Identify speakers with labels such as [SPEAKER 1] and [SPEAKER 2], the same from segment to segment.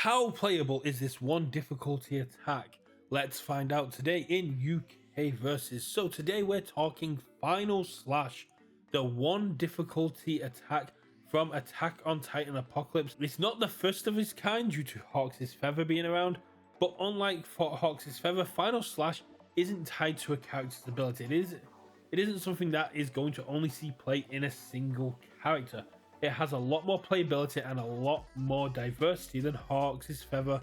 [SPEAKER 1] How playable is this one difficulty attack? Let's find out today in Universus. So today we're talking Final Slash, the one difficulty attack from Attack on Titan Apocalypse. It's not the first of its kind due to Hawks' Feather being around, but unlike for Hawks' Feather, Final Slash isn't tied to a character's ability. It isn't something that is going to only see play in a single character. It has a lot more playability and a lot more diversity than Hawks' Feather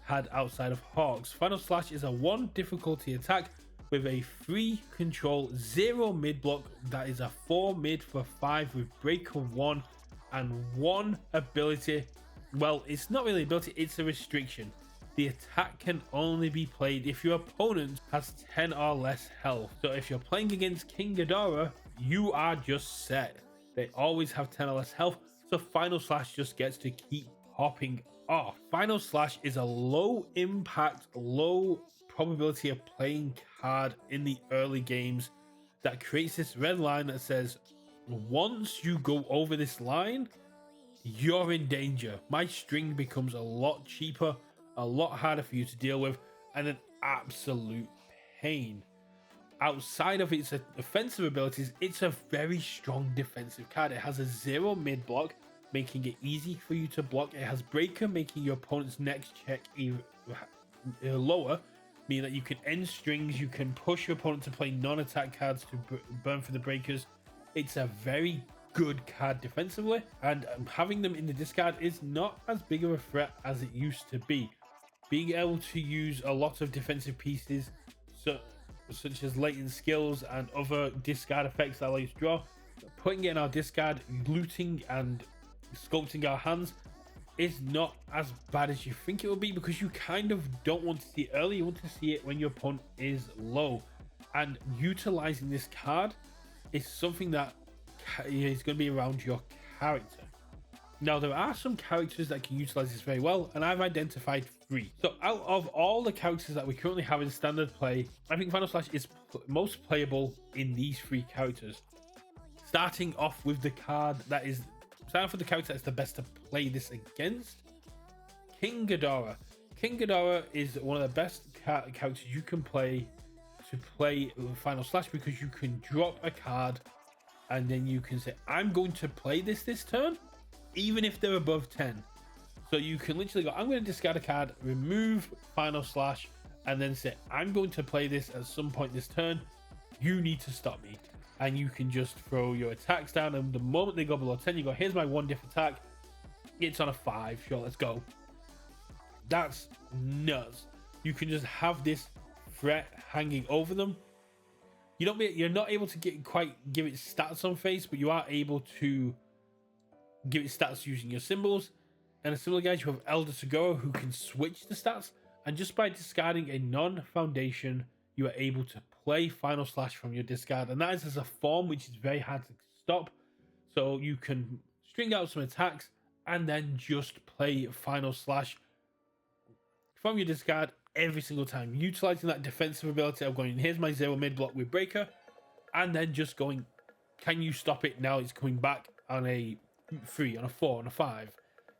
[SPEAKER 1] had outside of Hawks. Final Slash is a 1 difficulty attack with a 3 control, 0 mid block that is a 4 mid for 5 with breaker 1 and 1 ability. Well, it's not really ability, it's a restriction. The attack can only be played if your opponent has 10 or less health. So if you're playing against King Ghidorah, you are just set. They always have 10 or less health, so Final Slash just gets to keep popping off. Final Slash is a low impact, low probability of playing card in the early games that creates this red line that says, once you go over this line, you're in danger. My string becomes a lot cheaper, a lot harder for you to deal with, and an absolute pain. Outside of its offensive abilities, it's a very strong defensive card. It has a 0 mid block, making it easy for you to block. It has breaker, making your opponent's next check even lower, meaning that you can end strings, you can push your opponent to play non-attack cards to burn for the breakers. It's a very good card defensively, and having them in the discard is not as big of a threat as it used to be. Being able to use a lot of defensive pieces, such as latent skills and other discard effects that allow you to draw, putting it in our discard, looting and sculpting our hands is not as bad as you think it will be, because you kind of don't want to see it early. You want to see it when your opponent is low, and utilizing this card is something that is going to be around your character. Now, there are some characters that can utilize this very well, and I've identified 3. So out of all the characters that we currently have in standard play, I think Final Slash is most playable in these 3 characters. Starting off with the character that's the best to play this against, King Ghidorah. King Ghidorah is one of the best characters you can play to play with Final Slash, because you can drop a card and then you can say, I'm going to play this turn, even if they're above 10. So you can literally go, I'm going to discard a card, remove Final Slash, and then say, I'm going to play this at some point this turn. You need to stop me. And you can just throw your attacks down, and the moment they go below 10, you go, here's my 1 diff attack. It's on a 5. Sure, let's go. That's nuts. You can just have this threat hanging over them. You're not able to give it stats on face, but you are able to give it stats using your symbols. And a similar guys, you have Elder Toguro, who can switch the stats, and just by discarding a non-foundation, you are able to play Final Slash from your discard, and that is as a form which is very hard to stop. So you can string out some attacks and then just play Final Slash from your discard every single time, utilizing that defensive ability of going, here's my 0 mid block with breaker, and then just going, can you stop it now? It's coming back on a 3, on a 4, on a 5.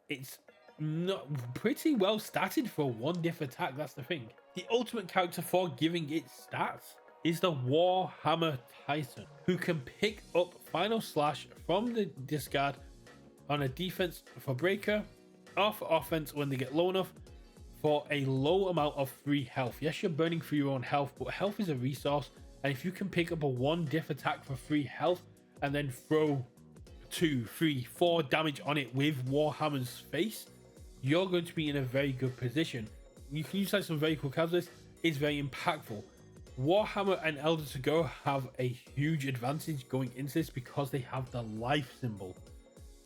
[SPEAKER 1] It's not pretty well statted for 1 diff attack. That's the thing. The ultimate character for giving it stats is the Warhammer Titan, who can pick up Final Slash from the discard on a defense for breaker, or for offense when they get low enough, for a low amount of free health. Yes, you're burning through your own health, but health is a resource, and if you can pick up a 1 diff attack for free health and then throw 2, 3, 4 damage on it with Warhammer's face, you're going to be in a very good position. You can utilize some very cool cards. This is very impactful. Warhammer and Elder Toguro have a huge advantage going into this because they have the life symbol.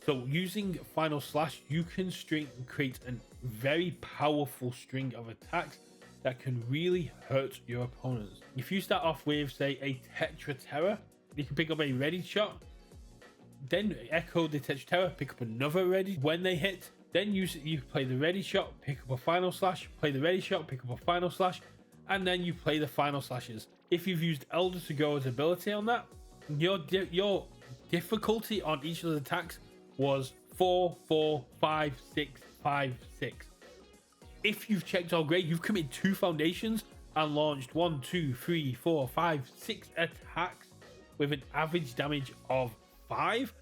[SPEAKER 1] So using Final Slash, you can create a very powerful string of attacks that can really hurt your opponents. If you start off with, say, a Tetra Terror, you can pick up a ready shot, then echo the Tetra Terror, pick up another ready. When they hit, then you play the ready shot, pick up a Final Slash, play the ready shot, pick up a Final Slash, and then you play the Final Slashes. If you've used Elder Togoro's ability on that, your difficulty on each of the attacks was 4, 4, 5, 6, 5, 6. if you've checked all great, you've committed 2 foundations and launched 1, 2, 3, 4, 5, 6 attacks with an average damage of 5.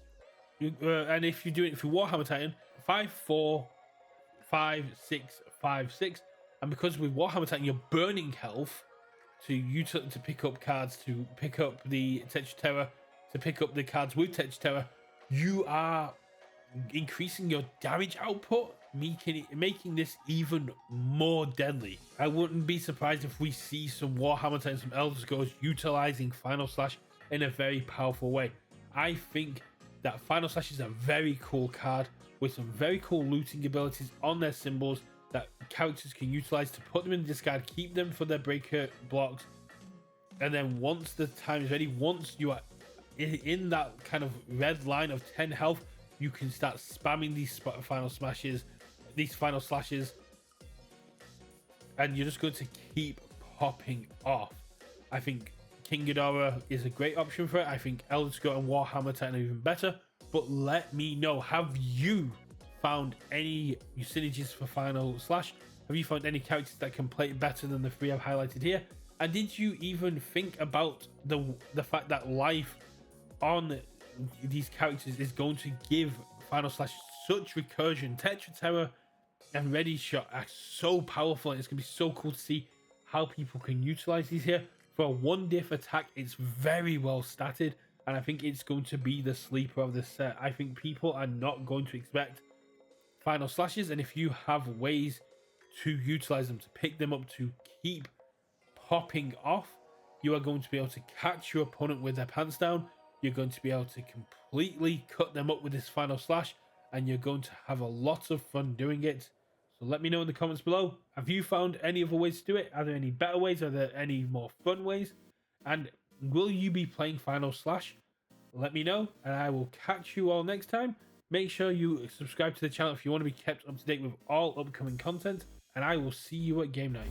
[SPEAKER 1] And if you do it through Warhammer Titan, 5, 4, 5, 6, 5, 6. And because with Warhammer Titan, you're burning health to pick up cards, to pick up the Tetra Terror, to pick up the cards with Tetra Terror, you are increasing your damage output, making this even more deadly. I wouldn't be surprised if we see some Warhammer Titans, some Elder Scrolls utilizing Final Slash in a very powerful way. I think that Final Slash is a very cool card with some very cool looting abilities on their symbols that characters can utilize to put them in the discard, keep them for their breaker blocks, and then once the time is ready, once you are in that kind of red line of 10 health, you can start spamming these final slashes, and you're just going to keep popping off. I think King Ghidorah is a great option for it. I think Elder Scrolls and Warhammer Titan are even better. But let me know, have you found any synergies for Final Slash? Have you found any characters that can play it better than the 3 I've highlighted here? And did you even think about the fact that life on these characters is going to give Final Slash such recursion? Tetra Terror and Ready Shot are so powerful, and it's going to be so cool to see how people can utilize these here. For a 1 diff attack, it's very well statted, and I think it's going to be the sleeper of this set. I think people are not going to expect Final Slashes, and if you have ways to utilize them, to pick them up, to keep popping off, you are going to be able to catch your opponent with their pants down. You're going to be able to completely cut them up with this Final Slash, and you're going to have a lot of fun doing it. So let me know in the comments below. Have you found any other ways to do it? Are there any better ways? Are there any more fun ways? And will you be playing Final Slash? Let me know, and I will catch you all next time. Make sure you subscribe to the channel if you want to be kept up to date with all upcoming content, and I will see you at game night.